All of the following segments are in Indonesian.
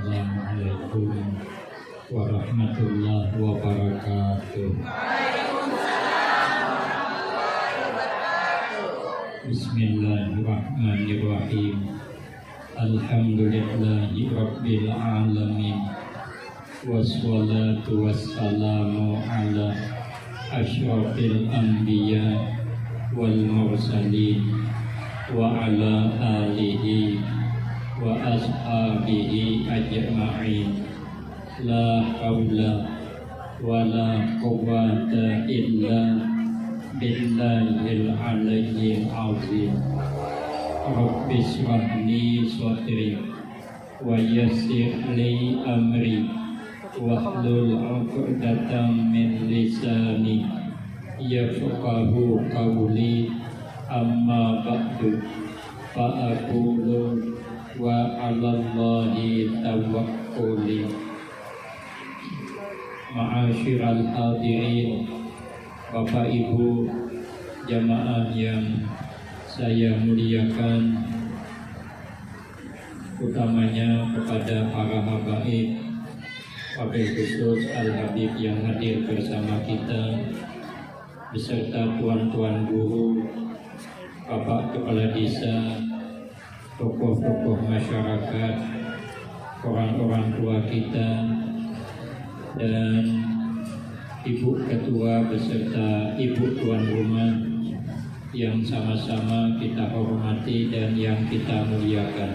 Assalamualaikum warahmatullahi wabarakatuh. Bismillahirrahmanirrahim. Alhamdulillahi rabbil alamin. Wassalatu wassalamu ala asyrafil anbiya wal mursalin wa ala alihi wa ashabihi ajma'in. La haula wa la quwwata illa billahil aliyyil azim. Rabbi shrah li sadri wa yassir li amri wahlul 'uqdatam min lisani yafqahu qawli. Amma ba'du fa aqulu wa 'alallahi tawakkuli. Ma'asyiral hadirin, Bapak Ibu jamaah yang saya muliakan, utamanya kepada para habaib, wabil khusus Al-Habib yang hadir bersama kita, beserta tuan-tuan guru, Bapak Kepala Desa, tokoh-tokoh masyarakat, orang-orang tua kita, dan Ibu Ketua beserta Ibu Tuan Rumah yang sama-sama kita hormati dan yang kita muliakan.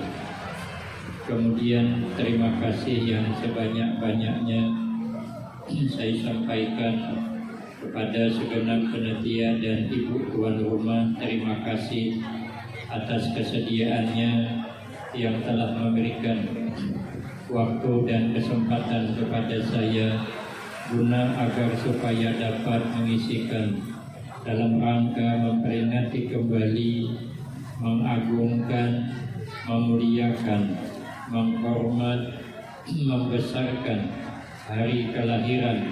Kemudian terima kasih yang sebanyak-banyaknya saya sampaikan kepada segenap panitia dan Ibu Tuan Rumah. Terima kasih atas kesediaannya yang telah memberikan waktu dan kesempatan kepada saya guna agar supaya dapat mengisikan dalam rangka memperingati kembali, mengagungkan, memuliakan, menghormat, membesarkan hari kelahiran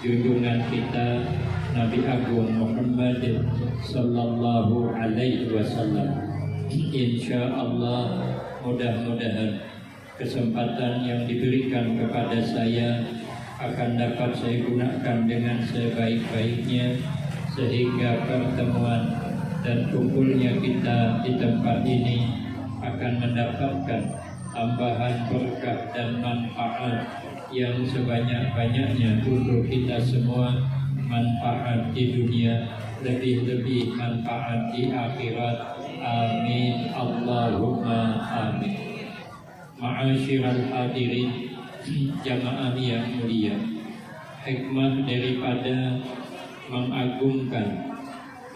junjungan kita Nabi Agung Muhammad sallallahu alaihi wasallam. Insyaallah mudah-mudahan kesempatan yang diberikan kepada saya akan dapat saya gunakan dengan sebaik-baiknya, sehingga pertemuan dan kumpulnya kita di tempat ini akan mendapatkan tambahan berkah dan manfaat yang sebanyak-banyaknya untuk kita semua, manfaat di dunia, lebih-lebih manfaat di akhirat. Amin Allahumma amin. Ma'asyiral hadirin jamaah yang mulia, hikmah daripada mengagungkan,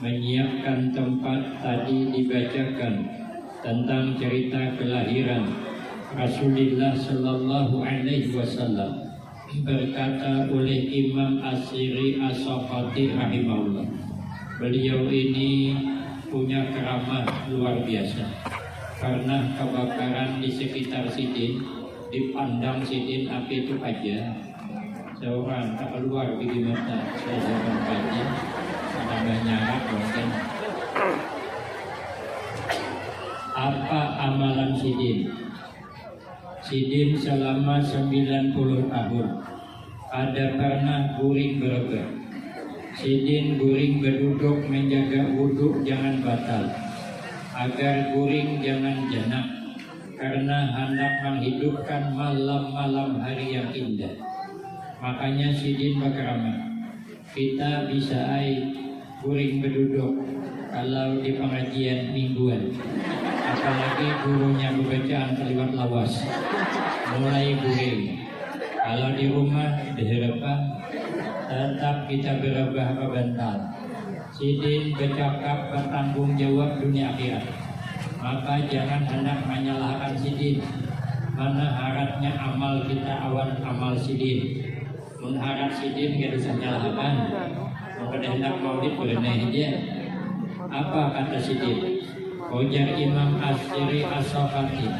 menyiapkan tempat tadi dibacakan tentang cerita kelahiran Rasulullah sallallahu alaihi wasallam. Berkata oleh Imam As-Siri As-Safati rahimahullah, beliau ini punya keramah luar biasa. Karena kebakaran di sekitar Sidin, dipandang Sidin api itu aja, seorang tak keluar di mata. Saya jangan kaji ada nyarak mungkin. Apa amalan Sidin? Sidin selama 90 tahun ada pernah guring berebet. Sidin guring berduduk menjaga wudhu jangan batal, agar guring jangan jenak, karena hendak menghidupkan malam-malam hari yang indah. Makanya Sidin berkeramah, kita bisa guring berduduk kalau di pengajian mingguan, apalagi gurunya bacaan kalimat lawas, mulai guring. Kalau di rumah diharapkan tetap kita berubah kebental. Sidin bercakap bertanggung jawab dunia akhirat. Maka jangan hendak menyalahkan Sidin. Mana haratnya amal kita awan amal Sidin. Mengharap Sidin gak bisa menyalahkan. Maka hendak maulid bereneh dia. Apa kata Sidin? Ujar Imam As-Siri As-Safati,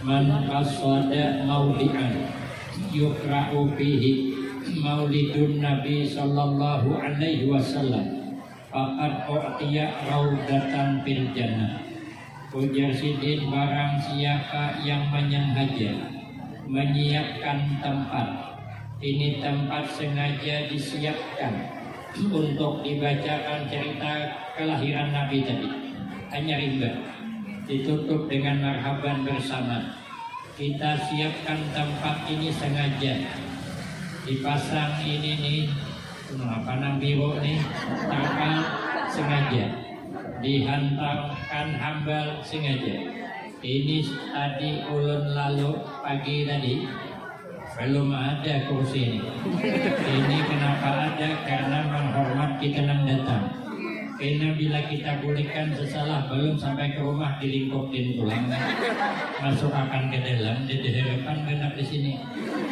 man qasada mauli'an yukra'u fihi maulidun Nabi sallallahu alaihi wasallam faqad u'tiya raudatan fil jannah. Ujar Sidin, barang siapa yang menyengaja menyiapkan tempat. Ini tempat sengaja disiapkan untuk dibacakan cerita kelahiran Nabi tadi. Hanya rimba, ditutup dengan marhaban bersama. Kita siapkan tempat ini sengaja. Dipasang ini nih, nang biru nih, terpal sengaja. Dihantarkan hambal sengaja. Ini tadi ulun lalu pagi tadi belum ada kursi ini. Ini kenapa ada? Karena menghormat kita yang datang. Karena bila kita pulihkan sesalah belum sampai ke rumah dilingkupin tulang, masuk akan ke dalam, di hadapan genap di sini.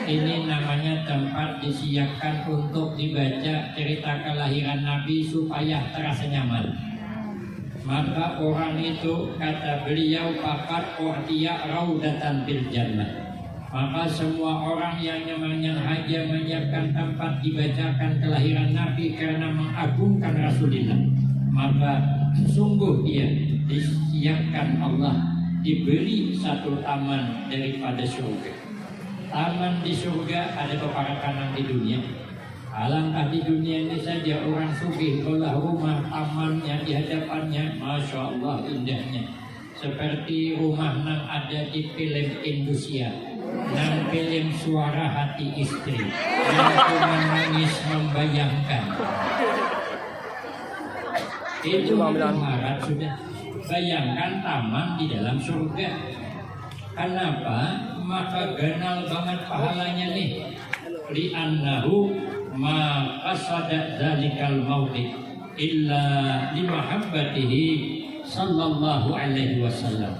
Ini namanya tempat disiapkan untuk dibaca cerita kelahiran Nabi supaya terasa nyaman. Maka orang itu kata beliau pakat ortia raudatan fil jannah. Maka semua orang yang namanya haja menyiapkan tempat dibacakan kelahiran Nabi karena mengagungkan Rasulullah, maka sungguh dia disiapkan Allah diberi satu taman daripada surga. Taman di surga ada beberapa kanan di dunia. Alangkah di dunia ini saja orang sugih olah rumah tamannya di hadapannya, masya Allah indahnya. Seperti rumah yang ada di film Indonesia, nang film Suara Hati Istri, yang cuma nangis membayangkan. Itu Marat sudah bayangkan taman di dalam surga. Kenapa? Maka ganal banget pahalanya nih. Li'annahu ma qasada dzalikal maudi illa limahabbatihi sallallahu alaihi wasallam.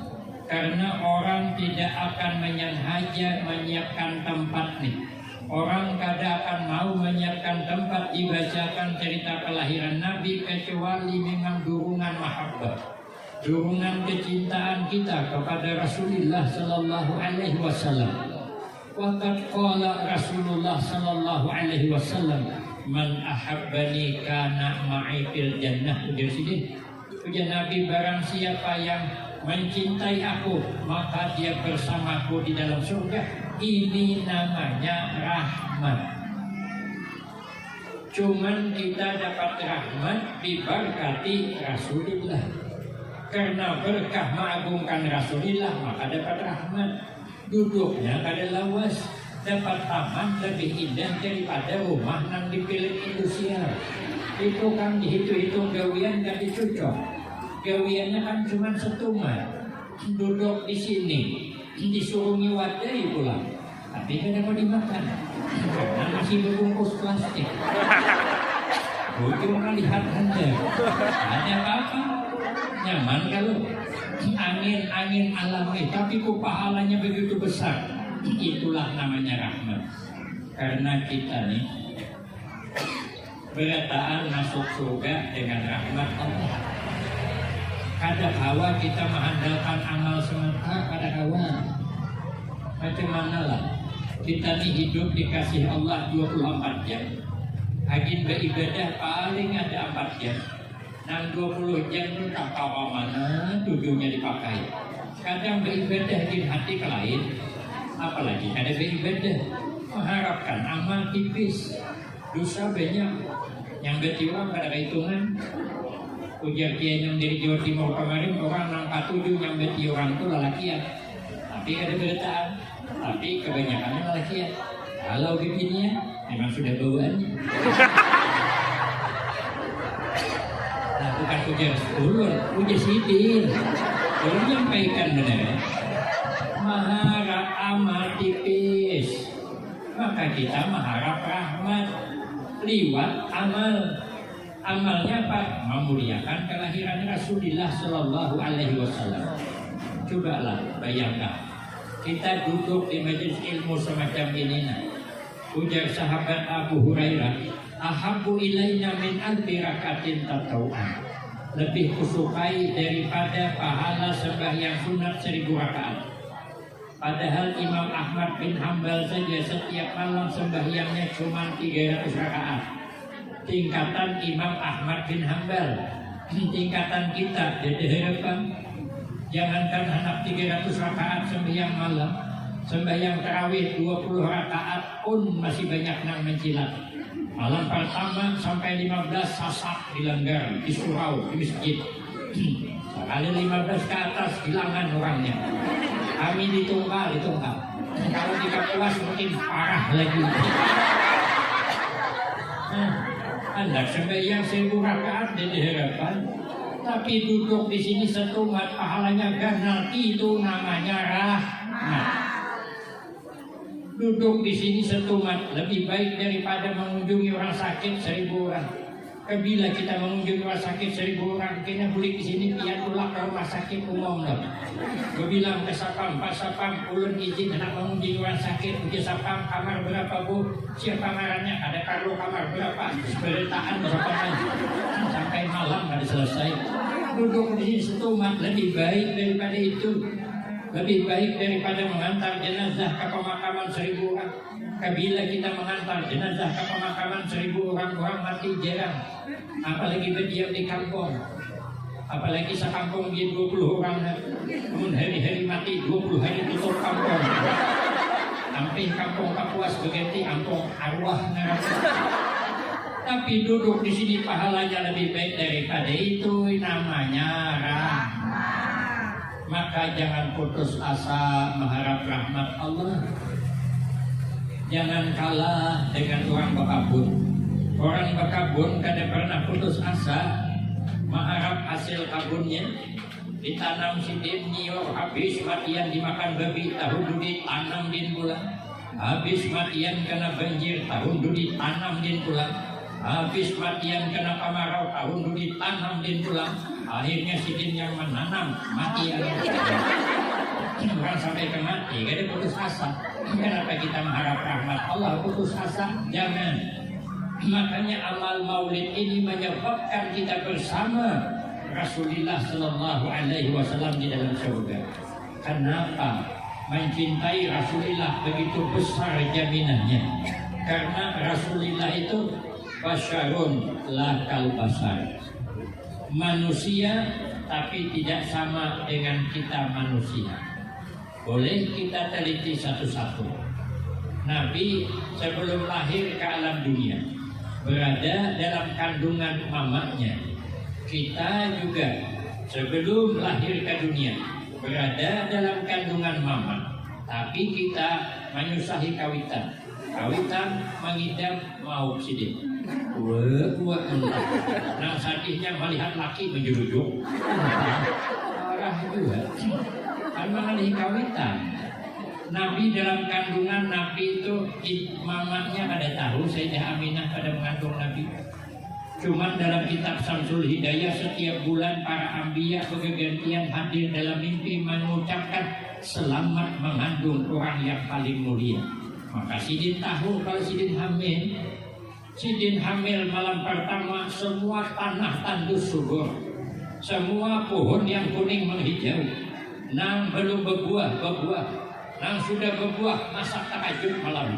Karena orang tidak akan menyengaja menyiapkan tempat nih. Orang kada akan mau menyiapkan tempat dibacakan cerita kelahiran Nabi kecuali memang dukungan mahabbah, dukungan kecintaan kita kepada Rasulullah sallallahu alaihi wasallam. Waqad qala Rasulullah sallallahu alaihi wasallam, man ahabbani kana ma'i fil jannah. Ujar Nabi, barang siapa yang mencintai aku maka dia bersamaku di dalam surga. Ini namanya rahmat. Cuman kita dapat rahmat diberkati Rasulullah. Karena berkah mengagungkan Rasulullah maka dapat rahmat. Duduknya kada lawas, dapat taman lebih indah daripada rumah yang dipilih industrial. Itu kan dihitung-hitung gawian gak dicocok. Gawiannya kan cuma setumah. Duduk di sini disuruh ngiwadai pulang, tapi kada mau dimakan karena masih berbungkus plastik. Cuma lihat anda ada apa-apa nyaman kalau angin alami, tapi kok pahalanya begitu besar. Itulah namanya rahmat. Karena kita nih berataan masuk surga dengan rahmat Allah. Kada hawa kita mengandalkan amal semata, kada hawa. Macam mana lah kita nih hidup dikasih Allah 24 jam. Agin beribadah paling ada 4 jam. Nang 20 jam itu tak tahu mana tujuhnya dipakai. Kadang beribadah di hati ke lain, apalagi kada beribadah mengharapkan amal tipis, dosa banyak, yang betiwa pada hitungan. Ujar kiai yang dari Jawa Timur kemarin, orang nang katujuh yang beti orang itu lalakian, tapi kada beritaan, tapi kebanyakannya lalakian. Kalau begini memang sudah bawaannya. Nah, bukan ujar ulun, ujar sidin. Ulun nyampaikan benar. Maharap amal tipis, maka kita mengharap rahmat liwat amal. Amalnya apa? Memuliakan kelahiran Rasulullah Sallallahu Alaihi Wasallam. Cobalah bayangkan, kita duduk di majelis ilmu semacam ini. Ujar sahabat Abu Hurairah, ahabbu ilaina min alfi rakatin tatawu'an. Lebih kusukai daripada pahala sembahyang sunat 1000 rakaat. Padahal Imam Ahmad bin Hambal saja setiap malam sembahyangnya cuma 300 rakaat. Tingkatan Imam Ahmad bin Hambal, tingkatan kita jadi harapan. Jangankan anak 300 rakaat sembahyang malam, Sembahyang tarawih 20 rakaat pun masih banyak nang mencilat. Malam pertama sampai 15 sasak dilanggar di surau di masjid. Sekali 15 ke atas hilangan orangnya. Kami ditunggal. Kalau di Kapuas mungkin parah lagi. Anda sembahyang 1000 rakaat di hadapan, tapi duduk di sini setumat pahalanya ganal, itu namanya rahmat. Duduk di sini setumat lebih baik daripada mengunjungi orang sakit 1000 orang. Bila kita mengunjungi orang sakit 1000 orang, kena boleh di sini pian pula ke rumah sakit umum loh. Gue bilang ke sapam, Pak Sapam, ulun izin hendak mengunjungi orang sakit. Uji sapam, kamar berapa bu? Siapa ngarannya? Ada kartu kamar berapa? Seberitaan berapa lagi? Sampai malam ada selesai. Duduk di sini setumat lebih baik daripada itu. Lebih baik daripada mengantar jenazah ke pemakaman 1000 orang. Bila kita mengantar jenazah ke pemakaman 1000 orang, orang mati jarang. Apalagi berdiam di kampung. Apalagi sekampung dia 20 orang. Namun hari-hari mati 20 hari tutup kampung. Sampai kampung Kapuas berganti kampung arwah neraka. Tapi duduk di sini pahalanya lebih baik daripada itu, namanya rahmat. Maka jangan putus asa mengharap rahmat Allah. Jangan kalah dengan orang berkabun. Orang berkabun kadang pernah putus asa mengharap hasil kabunnya. Ditanam sidin nyiur, habis matian dimakan babi, tahun dudi tanam din pula. Habis matian kena banjir, tahun dudi tanam din pula. Habis matian kena kemarau, tahun dudi tanam din pula. Akhirnya sidin yang menanam mati. Orang sampai ke mati, gak ada putus asa. Kenapa kita mengharap rahmat Allah putus asa? Jangan. Makanya amal maulid ini menyebabkan kita bersama Rasulullah Sallallahu Alaihi Wasallam di dalam surga. Kenapa? Mencintai Rasulullah begitu besar jaminannya. Karena Rasulullah itu basyarun la kal basar. Manusia tapi tidak sama dengan kita manusia. Boleh kita teliti satu-satu. Nabi sebelum lahir ke alam dunia berada dalam kandungan mamanya. Kita juga sebelum lahir ke dunia berada dalam kandungan mama. Tapi kita menyusahi kawitan. Kawitan mengidam mau sidin. Wah, nang sadihnya melihat laki menjurujuk. Arah juga. Kan mengalih kawitan. Nabi dalam kandungan Nabi itu mamanya ada tahu Sayyidah Aminah pada mengandung Nabi. Cuman dalam kitab Samsul Hidayah setiap bulan para anbiya bergantian hadir dalam mimpi mengucapkan selamat mengandung orang yang paling mulia. Maka Sidin tahu kalau Sidin hamil. Sidin hamil malam pertama semua tanah tandus subur, semua pohon yang kuning menghijau. Nang belum berbuah, nang sudah berbuah masak tahajud malam.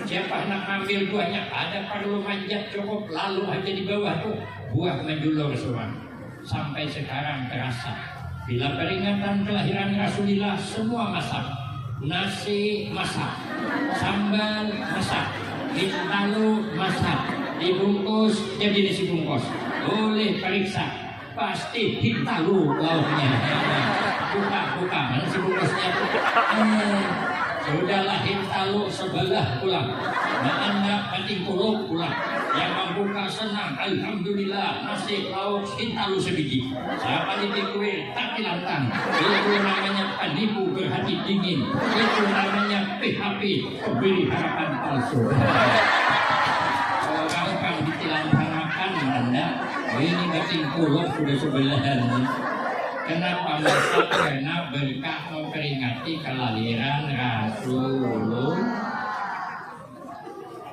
Siapa nak ambil buahnya ada perlu manjat cukup lalu aja di bawah tuh buah menjulur semua. Sampai sekarang terasa bila peringatan kelahiran Rasulullah semua masak. Nasi masak, sambal masak, lalu masak, dibungkus jadi nasi bungkus. Boleh periksa, pasti hintalu lauknya. Buka, nasi bungkusnya. Sudahlah hintalu sebelah pulang. Nah anda penting puluh pulang. Yang membuka senang, alhamdulillah nasi lauk hintalu sebiji. Siapa dipikir tak dilantang. Itu namanya penipu berhati dingin. Itu namanya PHP, pemberi harapan palsu. Orang kan ditilantangkan anda. Ini penting puluh sudah sebelahan. Kenapa masak? Karena berkah memperingati kelahiran Rasulullah.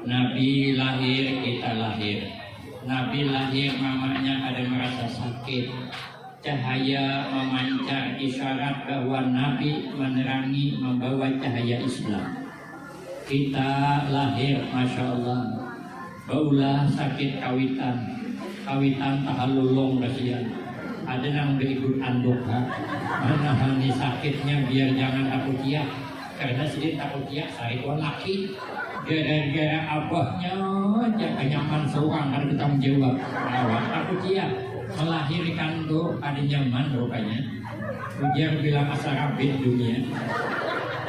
Nabi lahir, kita lahir. Nabi lahir, mamanya ada merasa sakit. Cahaya memancar isyarat bahwa Nabi menerangi membawa cahaya Islam. Kita lahir, Masya Allah. Baulah sakit kawitan. Kawitan tahalulung kasihan. Ada yang berikut anduk, mana hal sakitnya biar jangan aku tiap. karena sidin takut dia sari tuan laki gara-gara abahnya jangan nyaman seorang kan bertanggung jawab awak takut dia melahirkan tuh ada nyaman rupanya ujar bilang asal rabit dunia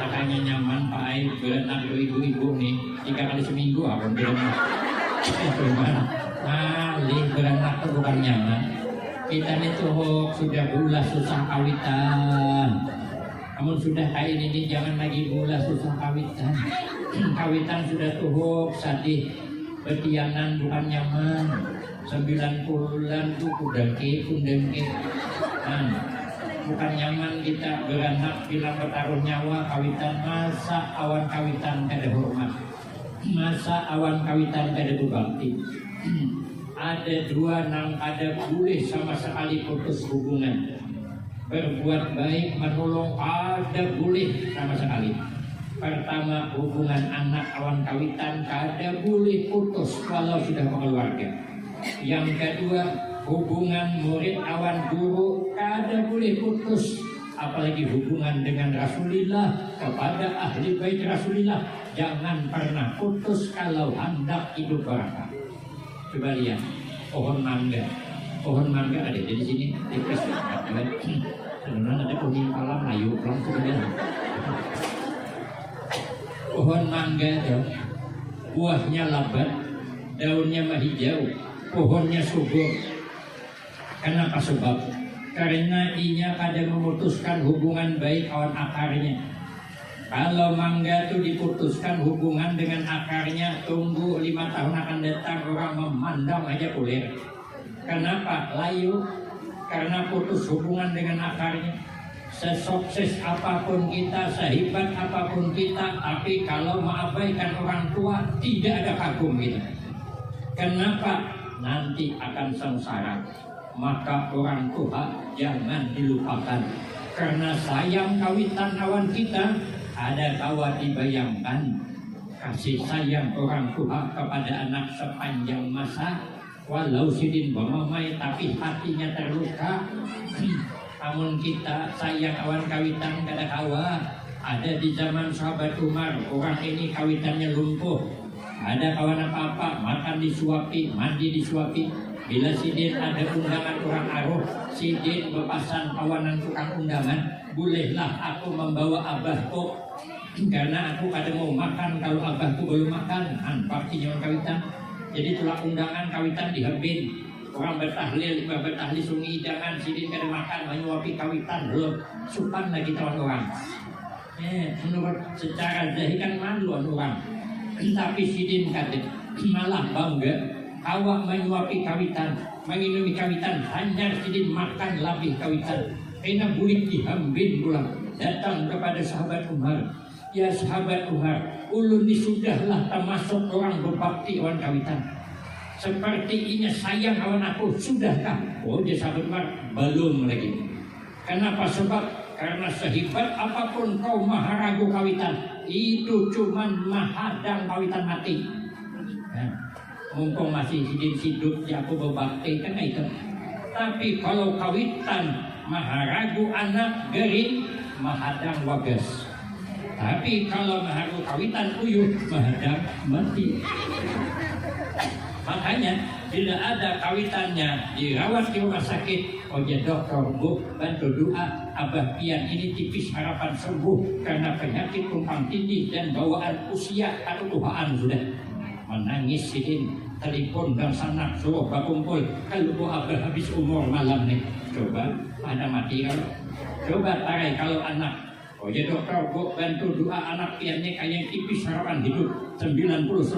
makanya nyaman Pak Ai berenang ibu-ibu nih 3 kali seminggu apa berenang malih berenang tuh bukan nyaman kita nih tuh sudah bulas susah kawitan namun sudah kayak ini jangan lagi bulas susah kawitan kawitan sudah tuh sadih betianan bukan nyaman 9 bulan tuh kudengki bukan nyaman kita beranak bilang bertaruh nyawa kawitan masa awan kawitan kada hormat masa awan kawitan kada berbakti ada dua nang kada boleh sama sekali putus hubungan berbuat baik menolong kada boleh sama sekali pertama hubungan anak awan kawitan kada boleh putus walau sudah berkeluarga yang kedua hubungan murid awan guru kada boleh putus apalagi hubungan dengan Rasulullah kepada ahli bait Rasulullah jangan pernah putus kalau hendak hidup barakah. Coba lihat pohon mangga ada di sini tipis sebenarnya ada kuning kalam layu pelan kemudian pohon mangga itu buahnya lebat daunnya mah hijau pohonnya subur. Kenapa sebab? Karena inya kadang memutuskan hubungan baik awan akarnya. Kalau mangga itu diputuskan hubungan dengan akarnya, tunggu 5 tahun akan datang orang memandang aja kulir. Kenapa? Layu. Karena putus hubungan dengan akarnya. Sesukses apapun kita, sehebat apapun kita, tapi kalau mengabaikan orang tua, tidak ada kagum kita. Kenapa? Nanti akan sengsara. Maka orang tua jangan dilupakan. Karena sayang kawitan awan kita ada kawa dibayangkan kasih sayang orang tua kepada anak sepanjang masa walau sidin bamamai tapi hatinya terluka. Namun kita sayang awan kawitan kada kawa. Ada di zaman sahabat Umar orang ini kawitannya lumpuh. Ada kawan apa-apa makan disuapi, mandi disuapi. Bila sidin ada undangan orang aruh, sidin bepasan kawanan tukang undangan, bolehlah aku membawa abahku karena aku kada mau makan kalau abahku belum makan. Partinya kawitan. Jadi tulah undangan kawitan dihembin. Orang bertahlil sungi jangan sidin kada makan menyuapi kawitan belum supan lagi kawan orang. Menurut secara zahir kan malu orang. Tapi sidin kada malah bangga. Awak menyuapi kawitan, menginumi kawitan, hanya sidin makan labih kawitan. Karena bulik dihambin pulang. Datang kepada sahabat Umar. Ya sahabat Umar, ulun ini sudahlah termasuk orang berbakti awan kawitan. Seperti ini sayang awan aku, sudahkah? Oh dia sahabat Umar, belum lagi. Kenapa? Sebab karena sehebat apapun kau maharagu kawitan, itu cuman mahadang kawitan mati. Mumpung masih hidup ya aku berbakti kan itu. Tapi kalau kawitan maharagu anak gering mahadang wagas. Tapi kalau maharagu kawitan uyuh mahadang mati. Makanya tidak ada kawitannya dirawat di rumah sakit. Oh ya dokter bu bantu doa abah pian ini tipis harapan sembuh karena penyakit tumpang tindih dan bawaan usia atau tuhaan sudah. Menangis sidin telepon dan sanak suruh berkumpul kalau abah habis umur malam nih coba ada mati kalau coba tarai kalau anak oh ya dokter bu bantu doa anak piannya kayak tipis harapan hidup 99%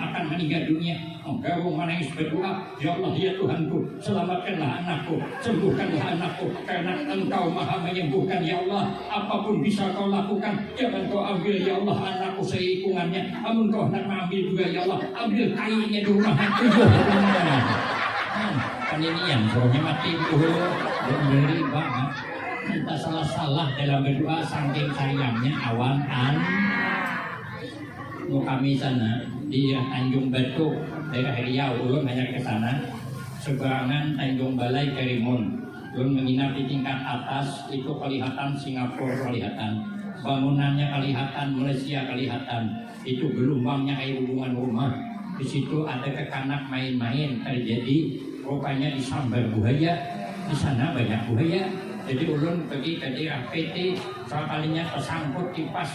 akan meninggal dunia. Engkau menangis berdoa, ya Allah ya Tuhanku, selamatkanlah anakku, sembuhkanlah anakku, karena Engkau maha menyembuhkan ya Allah. Apapun bisa Kau lakukan, jangan Kau ambil ya Allah anakku seikungannya. Amun Kau hendak mengambil juga ya Allah, ambil kayunya di rumah itu. Kan ini yang suruhnya mati dulu, beri banget. Kita salah-salah dalam berdoa saking sayangnya awan kami sana di Tanjung Batu daerah Riau ulun hanya ke sana seberangan Tanjung Balai Karimun ulun menginap di tingkat atas itu kelihatan Singapura kelihatan bangunannya kelihatan, Malaysia kelihatan. Itu gelombangnya kayak hubungan rumah. Di situ ada kekanak main-main terjadi, rupanya disambar buaya. Di sana banyak buaya. Jadi ulun pergi ke daerah PT, soal kalinya tersangkut di pas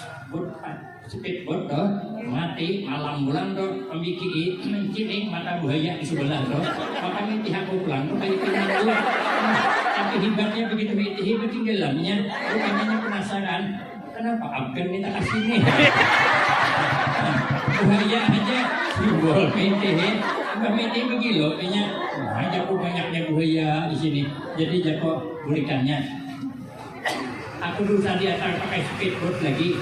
speedboat doh, mati malam bulan doh, pembiki menciling mata buaya di sebelah doh. Maka minti aku pulang doh kayak pinang doh. Tapi hebatnya begitu hebat tinggalannya, rupanya penasaran. Kenapa Afgan minta kasih nih? Buaya aja simbol PT, Mbak PT begini loh, kayaknya aja kok banyaknya buaya di sini. Jadi jago bulikannya. Aku dulu tadi antar pakai speedboat lagi.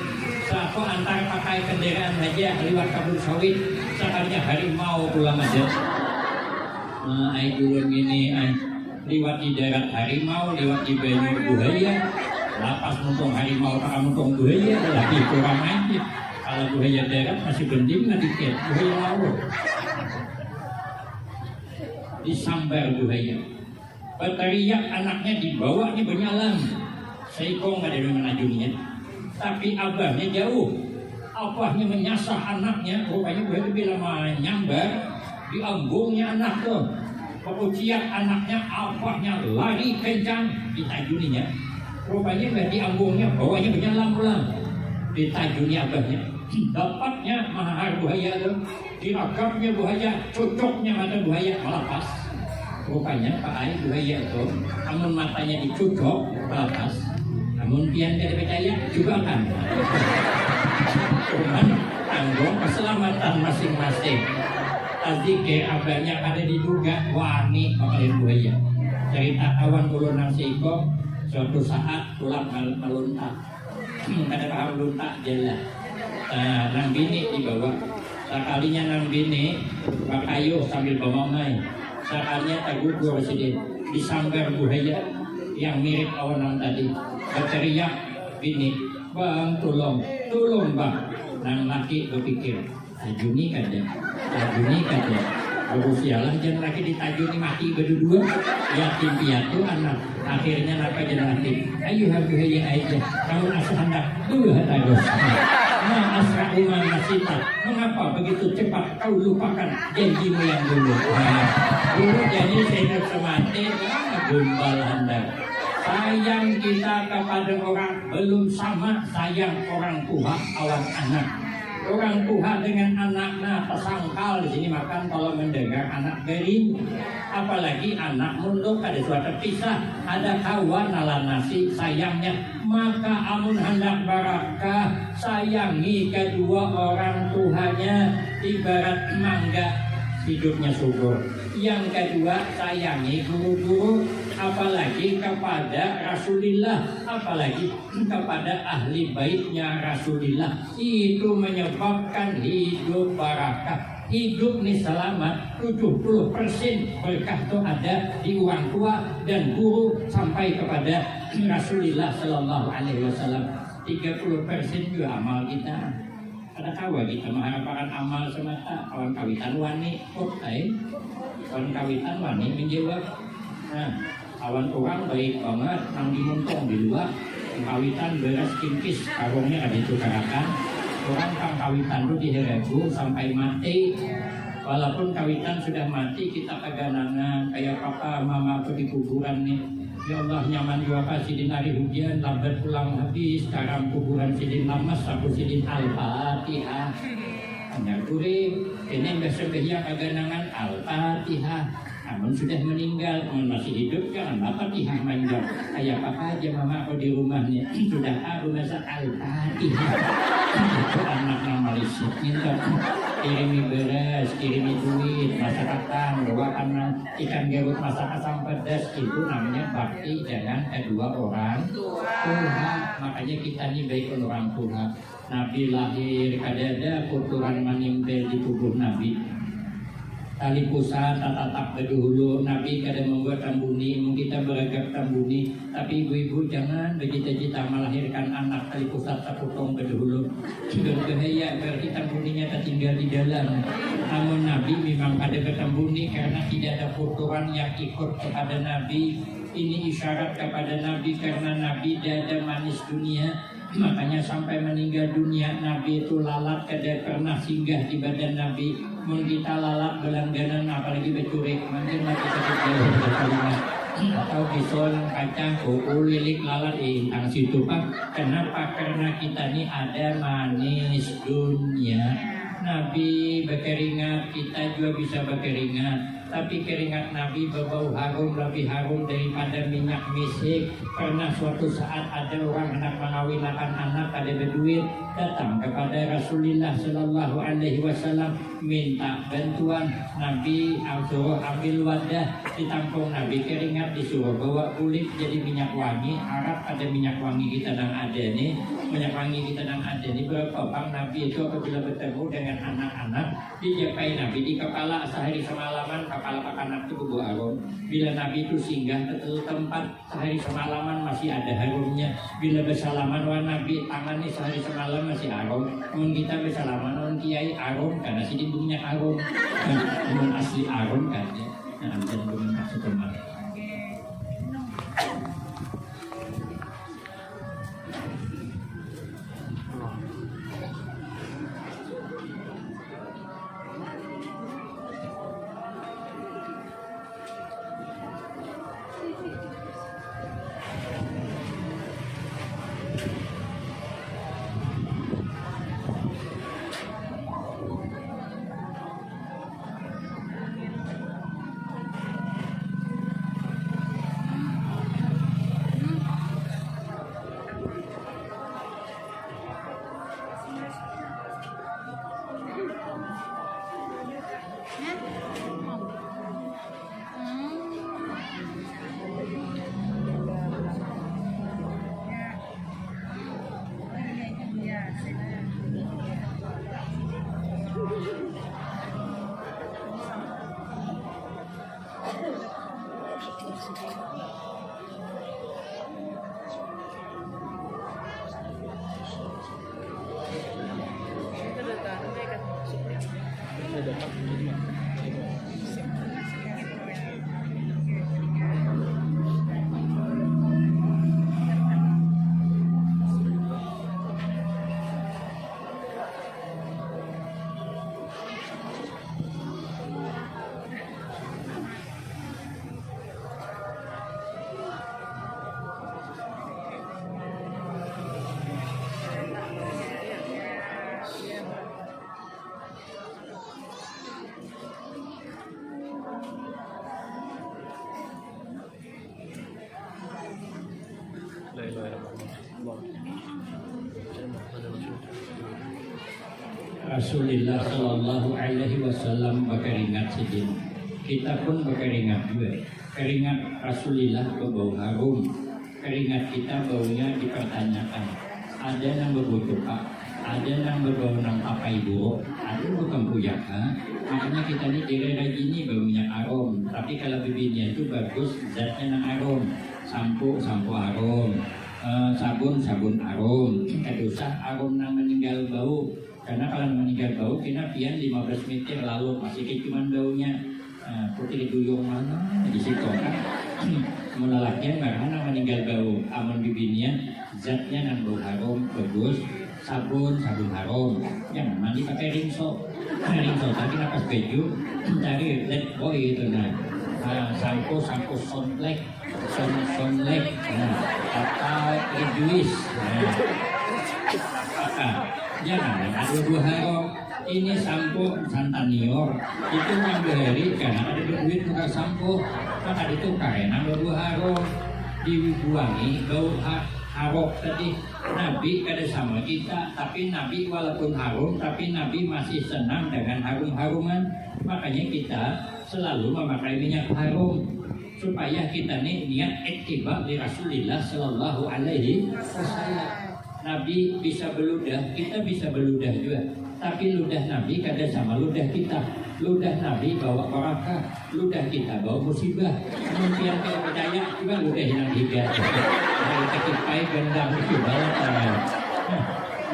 Aku antar pakai kendaraan aja lewat kabut sawit. Sekalinya harimau pulang aja. Nah, dulu gini, lewat di darat harimau, lewat di banyu buaya. Lapas nonton harimau, tak nonton buaya, lagi kurang aja. Kalau buaya darat masih bending nggak dikit, buaya laut. Disambar buaya. Berteriak anaknya dibawanya berjalan. Seiko nggak ada yang menajungnya. Tapi abahnya jauh. Abahnya menyasar anaknya. Rupanya buaya bila menyambar di ambungnya anak tuh. Kemudian anaknya, abahnya lari kencang ditajuninya. Rupanya nggak di ambungnya, bawahnya berjalan pulang. Ditajuni abahnya. Dapatnya mahar buaya tuh. Diragapnya buaya, cocoknya mata buaya melepas. Rupanya Pak Ai buaya itu, namun matanya dicocok melepas. Namun pian tidak percaya juga kan. Cuman tanggung keselamatan masing-masing. Tadi ke abahnya ada diduga wani pakai buaya. Cerita awan ulun nang seiko, suatu saat tulang meluntak. Kada paham luntak jalan. Nang bini dibawa. Sekalinya nang bini bakayu sambil bamamai. Sekalinya tagugur sedih disambar buaya yang mirip awan nang tadi. Berteriak bini, bang tolong bang. Nang laki berpikir, tajuni kada. Berusialah jangan lagi ditajuni mati berdua. Yatim piatu anak. Akhirnya napa jangan lagi. Ayo buaya aja. Kamu asal hendak dua tagos. Nah asra'uman nasita. Mengapa begitu cepat kau lupakan janjimu yang dulu? Dulu janji saya semati. Gumbal hendak. Sayang kita kepada orang belum sama sayang orang tua awan anak. Orang tua dengan anaknya tersangkal di sini makan kalau mendengar anak beri, apalagi anak munduk ada suatu terpisah, ada kawan ala nasi sayangnya, maka amun hendak barakah sayangi kedua orang tuanya ibarat mangga hidupnya subur. Yang kedua sayangi guru-guru, apalagi kepada Rasulullah, apalagi kepada ahli baitnya Rasulullah. Itu menyebabkan hidup barakah. Hidup nih selamat 70% berkah itu ada di orang tua dan guru sampai kepada Rasulullah Sallallahu Alaihi Wasallam. 30% juga amal kita. Ada kawa kita mengharapkan amal semata. Kawan kawitan wani kawan kawitan wani menjawab. Nah, kawan orang baik banget nang dimuntong di luar. Kawitan beras kinkis karungnya ada tukarakan. Orang kang kawitan itu diheregu sampai mati. Walaupun kawitan sudah mati kita peganangan kayak papa mama aku di kuburan nih. Ya Allah nyaman juga kasih sidin hari hujan lambat pulang habis sekarang kuburan sidin lamas aku sidin al-fatihah hanya kuring ini besok dia keganangan al-fatihah namun sudah meninggal namun masih hidup jangan al-fatihah manjang kayak apa aja mama aku di rumahnya sudah aku masa al-fatihah itu anak Malaysia minta kirimi beras, kirimi duit, masyarakat, bawakan ikan garut masak asam pedas itu namanya bakti dengan kedua orang tua. Makanya kita ini baik orang tua. Nabi lahir kadada kotoran menempel di tubuh Nabi. Tali pusat tatak berdahulu Nabi kadang membuat tambuni, kita beragam tambuni. Tapi ibu-ibu jangan bercita-cita melahirkan anak tali pusat terpotong berdahulu. Sudah bahaya berarti tambuninya tertinggal di dalam. Namun Nabi memang ada bertambuni karena tidak ada kotoran yang ikut kepada Nabi. Ini isyarat kepada Nabi karena Nabi dada manis dunia. Makanya sampai meninggal dunia Nabi itu lalat kada pernah singgah di badan Nabi. Mun kita lalat belangganan apalagi becurik mungkin mati sakit jauh atau pisau kacang lilik lalat intang situ Pak. Kenapa? Karena kita ini ada manis dunia. Nabi berkeringat, kita juga bisa berkeringat. Tapi keringat Nabi berbau harum, lebih harum daripada minyak misik. Karena suatu saat ada orang hendak mengawinkan anak, ada berduit, datang kepada Rasulullah Sallallahu Alaihi Wasallam minta bantuan. Nabi suruh ambil wadah, ditampung Nabi keringat, disuruh bawa kulit jadi minyak wangi. Harap ada minyak wangi kita dan ada nih, minyak wangi kita dan ada nih. Berapa bang Nabi itu apabila bertemu dengan anak-anak, dijapai Nabi di kepala sehari semalaman. Kepala anak itu berbau harum. Bila Nabi itu singgah ke tempat sehari semalaman masih ada harumnya. Bila bersalaman wah Nabi tangannya sehari semalam masih harum. Namun kita bersalaman non kiai harum karena sini minyak harum. Namun asli harum kan ya. Nah, dan dengan maksud teman. Rasulullah Sallallahu Alaihi Wasallam berkeringat sedih. Kita pun berkeringat juga. Keringat Rasulullah berbau harum. Keringat kita baunya dipertanyakan. Ada yang berbau cuka, ada yang berbau nang papai buruk, ada bukan pujaka. Makanya kita ini daerah gini bau minyak harum. Tapi kalau bibirnya itu bagus, zatnya nang harum. Sampo harum. Sabun harum. Kedusah harum nang meninggal bau. Karena kalau meninggal bau, kena pian 15 meter lalu masih cuman baunya. Putih duyung mana di situ kan? Menolaknya karena meninggal bau. Aman bibirnya, zatnya nang bau harum bagus. Sabun harum. Jangan mandi pakai rinso. Tapi napas baju cari led boy itu nah. Sampo sonlek, atau rejuis. Jangan ada dua harum. Ini sampo santanior itu memberi karena ada duit bukan sampo, maka itu karena dua harum dibuangi bau harum tadi. Nabi kada sama kita, tapi Nabi walaupun harum, tapi Nabi masih senang dengan harum-haruman. Makanya kita selalu memakai minyak harum supaya kita nih niat ittiba li Rasulillah Sallallahu Alaihi Wasallam. Nabi bisa beludah, kita bisa beludah juga. Tapi ludah Nabi kada sama ludah kita. Ludah Nabi bawa barakah, ludah kita bawa musibah. Mungkin kalau berdaya juga ludah yang hidup. Kalau kekipai gendang musibah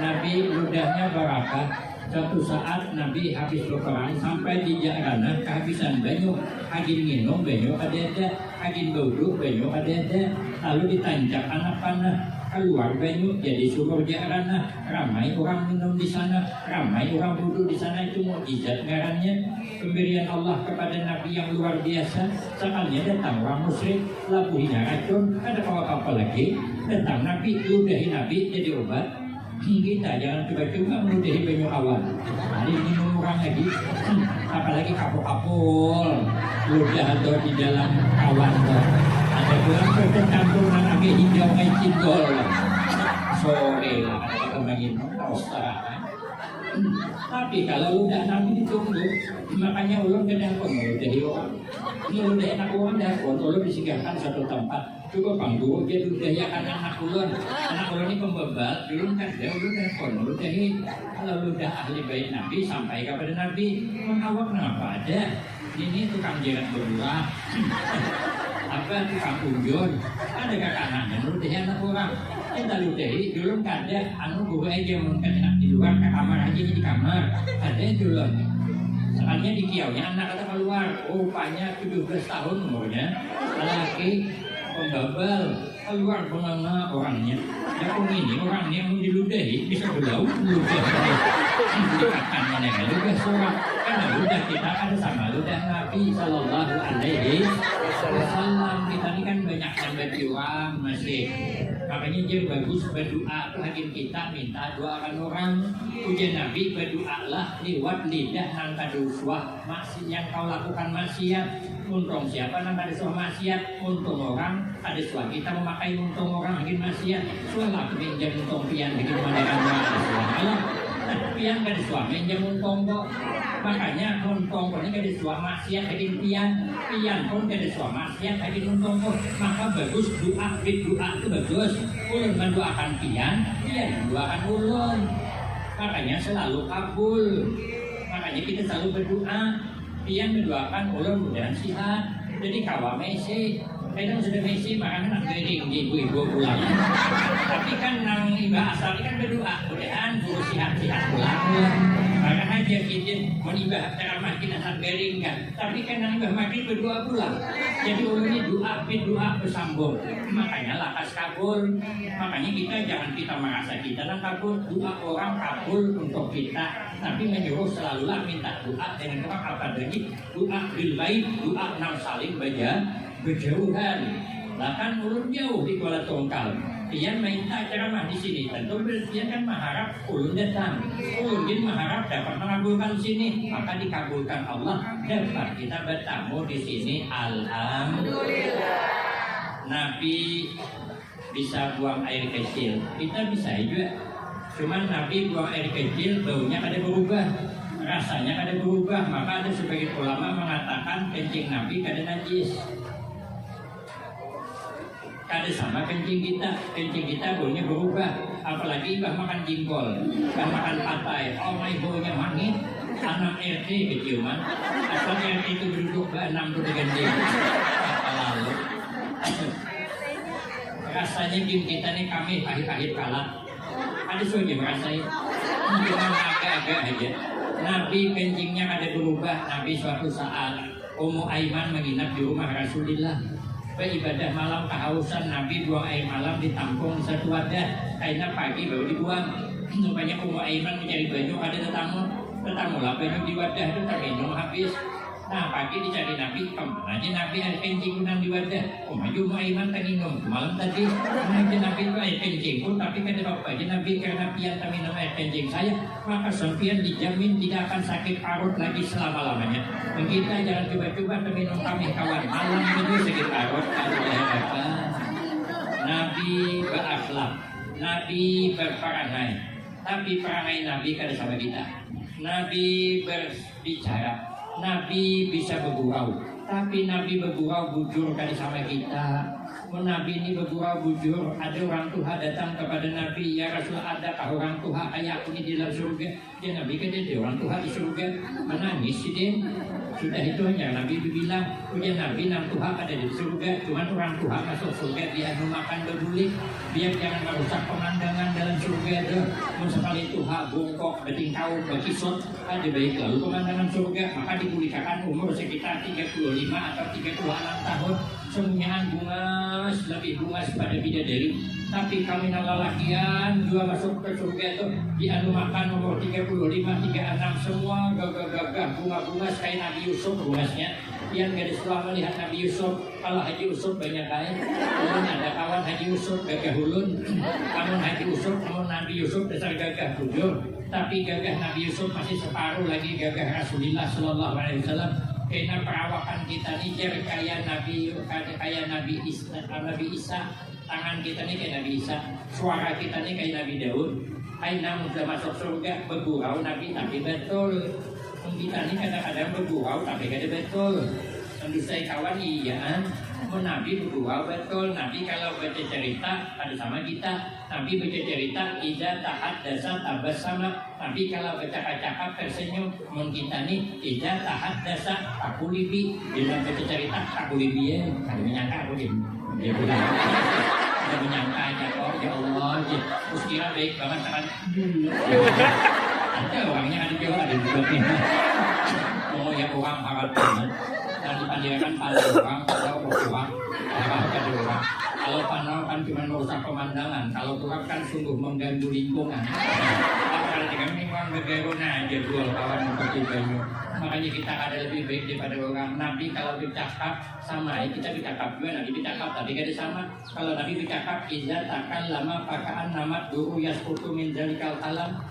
Nabi ludahnya barakah. Suatu saat Nabi habis berperang sampai di Jarana kehabisan banyu, agin minum banyu ada, agin duduk banyu ada. Lalu ditancap anak panah. keluar banyu jadi sumur jarana, ramai orang minum di sana, ramai orang wudhu di sana. Itu mukjizat ngarannya, pemberian Allah kepada Nabi yang luar biasa. Sekalinya datang orang musyrik, labuhinya racun, ada apa-apa lagi, datang Nabi, ludahi Nabi jadi obat. Kita jangan coba-coba meludahi banyu awan. Hari minum orang lagi, apalagi kapul-kapul, ludah atau di dalam awan. Ada orang tercampur dengan api hijau kayak cindol. Sore lah, kita minum setara. Tapi kalau udah Nabi ditunggu, makanya ulun kadang pun meludahi orang. Meludahi anak orang dah pun ulun disinggahkan satu tempat. Coba panggung dia ludahikan anak ulun. Anak ulun ini pembebal, ulun kan dia ulun dah pun meludahi. Kalau ludah ahli bait Nabi sampai kepada Nabi, mengawak kenapa ada? Ini tukang jerat berdua. Apa tukang unjun? Ada kakak anaknya meludahi anak orang. Kita ludahi, ulun kan ada anu guru aja mungkin di luar ke kamar aja di kamar. Ada ulun. Sekalinya di kiaunya anak kata keluar, rupanya 17 tahun umurnya, lelaki pembabal, keluar benganga orangnya. Ya ini orangnya yang diludahi bisa belau ludahi. Dikatakan menengah ludah seorang, karena ludah kita ada sama ludah Nabi Sallallahu Alaihi Wasallam. Kita ini kan banyak yang berjuang masih. Makanya dia bagus berdoa hakim kita minta doakan orang. Ujian Nabi berdoalah lewat lidah nang kaduswah maksiat yang kau lakukan maksiat. Untung siapa nang kaduswah maksiat? Untung orang kaduswah kita memakai untung orang bikin maksiat. Sulah pinjam untung pian bikin mandakan maksiat. Alah, pian kaduswah pinjam untung kok. Makanya untung ini kaduswah maksiat bikin pian pun kaduswah maksiat bikin untung kok. Maka bagus doa itu bagus. Ulun mendoakan pian mendoakan ulun. Makanya selalu kabul. Makanya kita selalu berdoa. Pian mendoakan ulun mudah sihat. Jadi kawa Messi, kadang sudah Messi makanya nak gering di ibu-ibu pulang. Tapi kan nang ibah asal kan berdoa, mudahan guru sihat-sihat pulang. Maka aja kita menibah ceramah kita nak gering kan. Tapi kan nang ibah maghrib berdoa pulang. Jadi ulun ini doa bersambung. Makanya lakas kabul. Makanya kita jangan kita merasa kita nang kabul. Doa orang kabul untuk kita. Tapi menyuruh selalulah minta doa dengan orang apa lagi? Doa bil bait, doa nang saling berjauhan. Bahkan ulun jauh di Kuala Tongkal. Pian minta ceramah di sini. Tentu pian kan mengharap ulun datang. Ulun jadi mengharap dapat mengabulkan sini. Maka dikabulkan Allah. Dapat kita bertamu di sini. Alhamdulillah. Nabi bisa buang air kecil. Kita bisa juga. Cuman Nabi buang air kecil baunya ada berubah, rasanya ada berubah. Maka ada sebagian ulama mengatakan kencing Nabi kada najis, kada sama kencing kita baunya berubah. Apalagi bah makan jengkol, bah makan patai, oh my baunya mangit. Anak RT keciuman, asal RT itu duduk bah 6 dengan dia. Lalu rasanya jeng kita nih kami pahit-pahit kalah. Ada soalnya merasai, cuma agak-agak aja. Nabi kencingnya ada berubah. Nabi suatu saat Ummu Aiman menginap di rumah Rasulullah. Beribadah malam kehausan, Nabi buang air malam ditampung di satu wadah. Karena pagi baru dibuang. Rupanya Ummu Aiman mencari baju, ada tetamu lah baju di wadah itu terminum habis. Nah pagi dicari Nabi, kemana aja Nabi air kencing di wadah. Maju Ummu Aiman terminum malam tadi. Aja Nabi itu air kencing pun, tapi kata bapak aja Nabi karena pian terminum air kencing saya, maka sampian dijamin tidak akan sakit parut lagi selama-lamanya. Dan kita jangan coba-coba terminum kami kawan malam itu sakit parut. Nabi berakhlak, Nabi berperangai, tapi perangai Nabi kada sama kita. Nabi berbicara, Nabi bisa bergurau, tapi Nabi bergurau bujur kali sama kita. Nabi ini bergurau bujur. Ada orang tua datang kepada Nabi, ya Rasul, adakah orang tua ayahku ini di dalam surga? Ya Nabi kan dia orang tua di surga, menangis sih dia. Sudah itu hanya Nabi bilang, ya Nabi nang Tuhan ada di surga, cuman orang Tuhan masuk surga dia memakan bebulik, biar jangan merusak pemandangan dalam surga itu. Sekali Tuhan bongkok, betingkau, berkisut, ada baik lalu pemandangan surga, maka dipulihkan umur sekitar 35 atau 36 tahun. semuanya bungas, lebih bungas pada bidadari. Tapi kami lalakian dua masuk ke surga itu di anu makan nomor 35, 36 semua gagah-gagah bunga-bunga kayak Nabi Yusuf bungasnya. Yang gadis setelah melihat Nabi Yusuf, kalau Haji Yusuf banyak kain. Kemudian ada kawan Haji Yusuf gagah ulun. Namun Haji Yusuf, namun Nabi Yusuf dasar gagah bujur. Tapi gagah Nabi Yusuf masih separuh lagi gagah Rasulullah Sallallahu Alaihi Wasallam. Karena perawakan kita nih kayak Nabi Isa, tangan kita nih kayak Nabi Isa, suara kita nih kayak Nabi Daud. Aina sudah masuk surga bergurau Nabi tapi betul. Kita nih kadang-kadang bergurau tapi kada betul. Tentu saya kawan iya, Nabi bergurau betul. Nabi kalau baca cerita ada sama kita. Nabi baca cerita iza tahat dasa tabas sama. Tapi kalau bercakap-cakap tersenyum, kita nih iza tahat dasa takulibi. Bila baca cerita takulibi ya, ada menyangka aku dia bilang, ada menyangka aja kok ya Allah, terus kira baik banget kan? Ada orangnya ada juga ada juga. Oh ya orang harap banget. Dan dipanggilkan pada orang kalau orang ada orang. Kalau panau kan cuma merusak pemandangan, kalau turap kan sungguh mengganggu lingkungan. Kalau kami memang berguna aja dua kawan seperti itu. Makanya kita ada lebih baik daripada orang. Nabi kalau bercakap sama, kita bercakap juga, Nabi bercakap tapi kada sama. Kalau Nabi bercakap, iza takkan lama pakaan namat duru yaskutu min zalikal alam.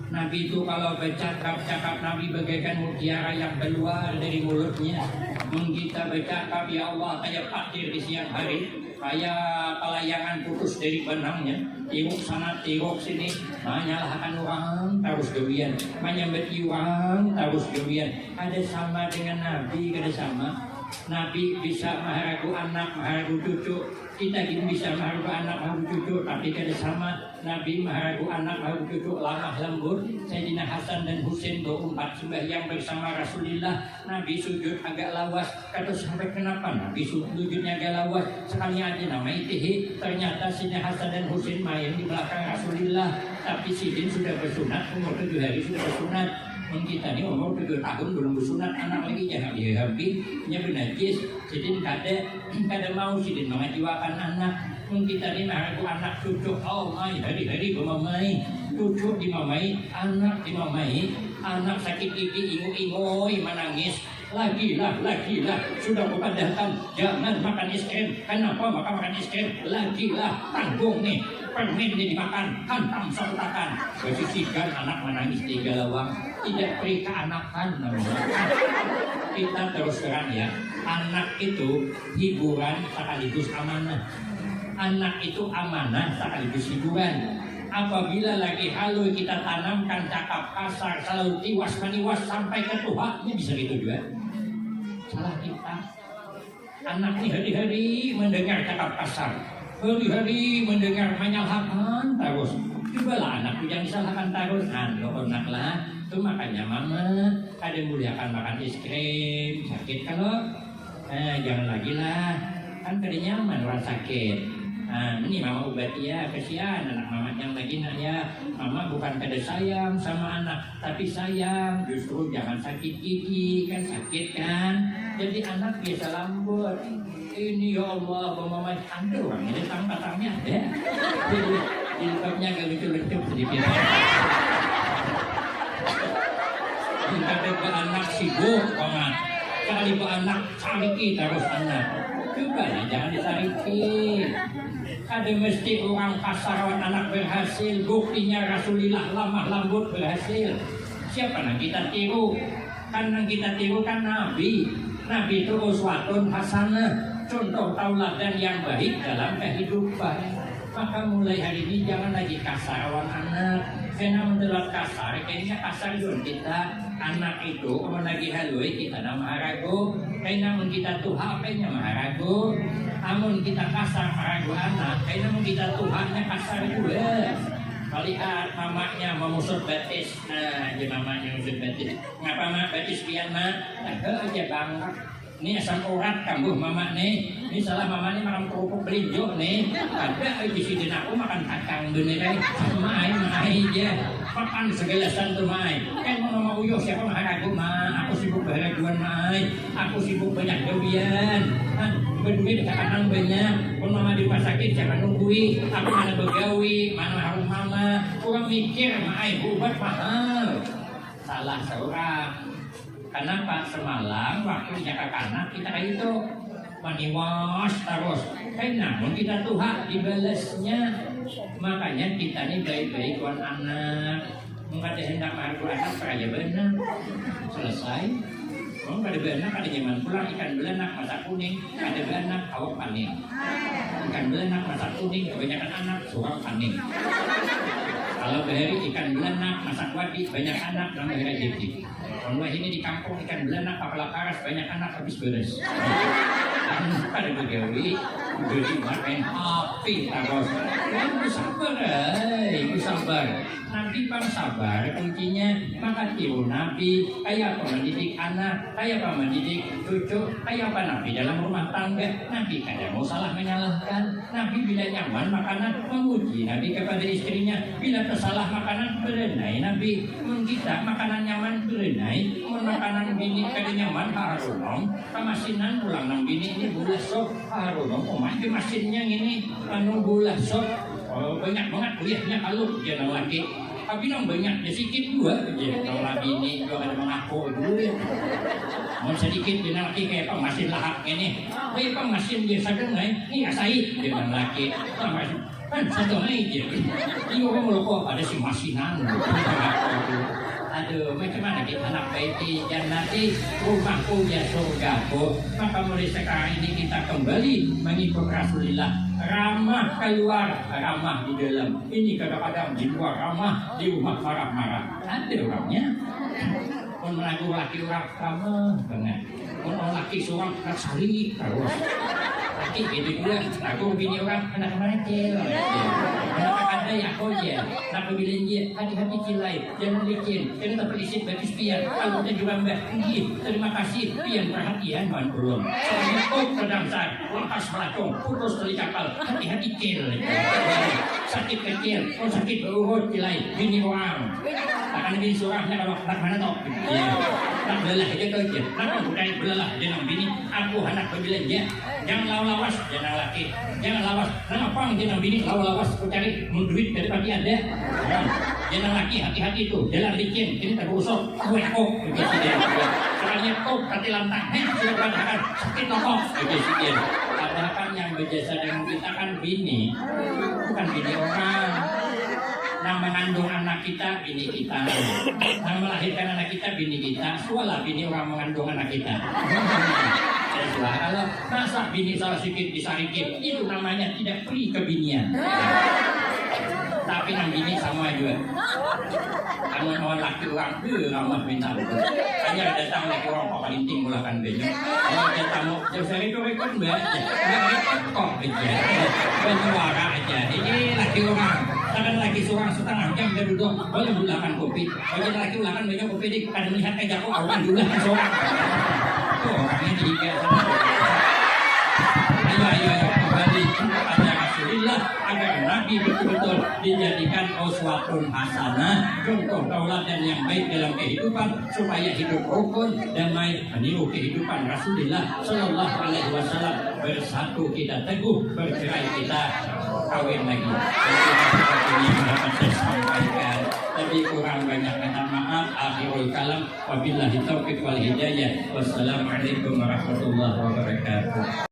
Nabi itu kalau bercakap Nabi bagaikan mutiara yang keluar dari mulutnya. Kita bercakap ya Allah kayak patir di siang hari, kayak pelayangan putus dari benangnya. Tiruk sana tiruk sini, menyalahkan orang terus gawian, menyambut orang terus gawian. Ada sama dengan Nabi, ada sama. Nabi bisa maharagu anak, maharagu cucu. Kita bisa maharagu anak, maharagu cucu. Tapi kada sama. Nabi maharagu anak, maharagu cucu lamah lembut. Sayyidina Hasan dan Husain 24 sembahyang bersama Rasulullah. Nabi sujud agak lawas. Kata sampai kenapa Nabi sujudnya agak lawas? Sekali aja nama itihi. Ternyata Sayyidina Hasan dan Husain main di belakang Rasulullah. Tapi Sidin sudah bersunat, umur 7 hari sudah bersunat. Kita ini umur 7 tahun belum bersunat, anak lagi jangan dihabinya bernajis. Sidin kada mau Sidin mengajiwakan anak. Kita ini mengaku anak cucu, oh my hari-hari bermamai, cucu dimamai, anak dimamai, anak sakit gigi ingu-ingui menangis. Lagi lah, sudah kupadahkan jangan makan es krim. Kenapa makan es krim? Lagi lah, tanggung nih, permen ini dimakan, hantam sertakan. Bersisikan anak menangis 3 lawang, tidak beri keanakan namanya. Kita terus terang ya, anak itu hiburan sekaligus amanah. Anak itu amanah sekaligus hiburan. Apabila lagi halu kita tanamkan cakap kasar selalu tiwas maniwas sampai ke Tuhan, ini bisa gitu juga. Salah kita. Anak ini hari-hari mendengar cakap kasar, hari-hari mendengar menyalahkan terus. Cobalah anak yang disalahkan terus, anak lah. Itu makanya mama ada yang muliakan makan es krim, sakit kalau jangan lagi lah, kan kada nyaman orang sakit. Ini mama obat ya, kasihan anak mama yang lagi nak ya. Mama bukan kada sayang sama anak, tapi sayang justru jangan sakit gigi, kan sakit kan. Jadi anak biasa lambut. Ini ya Allah, mama ada orang ini batangnya ada. Jilbabnya agak lucu-lucu sedikit. Kita ke anak sibuk banget. Kali ke anak sariki terus anak. Coba lah jangan disariki. Ada mesti orang kasaran anak berhasil. Buktinya Rasulullah lamah lembut berhasil. Siapa yang kita tiru? Kan yang kita tiru kan Nabi. Nabi itu uswatun hasanah, contoh tauladan yang baik dalam kehidupan. Maka mulai hari ini jangan lagi kasar awan anak. Karena mendelok kasar, kayaknya kasar dulu kita. Anak itu kalau lagi halui kita nama haragu. Karena kita tuha kayaknya maharagu. Amun kita kasar maharagu anak, karena kita tuhanya kasar juga. Melihat mamanya memusut batis, aja mamanya memusut batis. Ngapa mak batis pian mak? Ada aja bangga. Ini asam urat kambuh mama nih. Ini salah mama nih makan kerupuk belinjo nih. Ada di sini aku makan kacang beneran. Main aja. Makan segelasan tuh main. Kan mama uyuh siapa maharagu mak? Aku sibuk baharaguan main. Aku sibuk banyak gawian. berduit sekarang banyak, pun mama di rumah sakit jangan nunggui, aku mana begawi, mana harus mama, kurang mikir, maai obat mahal. Salah seorang. Kenapa semalam waktu jaga kanak kita kayak itu maniwas terus, namun kita tuh hak dibalasnya. Makanya kita nih baik-baik tuan anak, mengada hendak margu anak kaya benar, selesai. Oh, ada benak, ada zaman pulang ikan belanak masak kuning, ada benak awak paning. Ikan belanak masak kuning, kebanyakan anak suka paning. Kalau bahari ikan belanak masak wadi, banyak anak namanya jadi. Kalau ini di kampung ikan belanak kepala paras, banyak anak habis beres. Pada begawi, beri makan api terus. Kamu sabar, ibu sabar. Nanti bang sabar, kuncinya maka tiru Nabi, kayak apa mendidik anak, kayak apa mendidik cucu, kayak apa Nabi dalam rumah tangga. Nabi kadang mau salah menyalahkan. Nabi bila nyaman makanan memuji Nabi kepada istrinya, bila tersalah makanan berenai Nabi. Kita makanan nyaman berenai, makanan bini kada nyaman harunom, kamasinan pulang nang bini ini bulas sok harunom, ke mesinnya ini anu bulas sok. Oh, banyak banget kuliahnya kalau dia nang laki. Tapi nang banyak dia sedikit dua aja. Nang laki ini dua ada mengaku dulu ya. Mau sedikit dia nang laki kayak pemasin lahap ini. Kayak pemasin dia sadar nggak? Ini asai dia nang laki. Kan satu aja. Ini orang melukau ada si masinan. Aduh, macam mana kita nak baiti jannati rumahku ya surgaku. Maka mulai sekarang ini kita kembali mengikut Rasulullah. Ramah keluar, ramah di dalam. Ini kadang-kadang di luar ramah, di rumah marah-marah. Ada orangnya. Pun melaku laki orang ramah banget. Pun laki seorang tersali terus. Laki gitu juga. Aku bini orang anak-anak kecil. Ada yang kau je, nak bilang je, hati-hati cilai, jangan licin, jangan terpelisik bagi spian. Kalau kita juga mbak, terima kasih, pian perhatian kawan belum. Soalnya kau terdangsar, lepas melacong, putus tali kapal, hati-hati cil. Sakit kecil, kau sakit berurut cilai, bini orang. Akan bini surahnya kalau nak mana tau? Nak belah aja kau je, nak budaya belah jangan bini. Aku anak berbilang je, jangan lawas, jangan laki, jangan lawas. Kenapa jangan bini lawas? Kau cari duit dari pagi ada. Jangan laki hati-hati itu, jalan licin, ini terusuk, gue kok, begitu dia. Soalnya kok kati lantang, sudah katakan sakit lokok, begitu dia. Padahal yang berjasa dengan kita kan bini, bukan bini orang. Yang mengandung anak kita, bini kita. Yang melahirkan anak kita, bini kita. Sualah bini orang mengandung anak kita. Kalau masa bini salah sedikit disarikit, itu namanya tidak free kebinian. Tapi nang bini sama juga. Kamu orang laki orang ramah minta betul. Hanya datang lagi orang kok paling tinggi mulakan benya. Kalau datang mau jauh dari rekod baca, rekod kok aja, bersuara aja. Ini laki orang. Kadang lagi seorang setengah jam dia duduk, boleh mulakan kopi. Kalau laki mulakan banyak kopi di kadang melihat aja kok awan dulu kan seorang. Tuh orangnya tiga. Ayo kembali kepada Rasulullah agar Nabi betul-betul dijadikan uswatun hasanah, contoh tauladan yang baik dalam kehidupan supaya hidup rukun damai meniru kehidupan Rasulullah Sallallahu Alaihi Wasallam. Bersatu kita teguh, bercerai kita kawin lagi. Ini dapat saya sampaikan. Tapi kurang banyak kata maaf. Akhirul kalam. Wabillahi taufiq wal hidayah. Wassalamualaikum warahmatullahi wabarakatuh.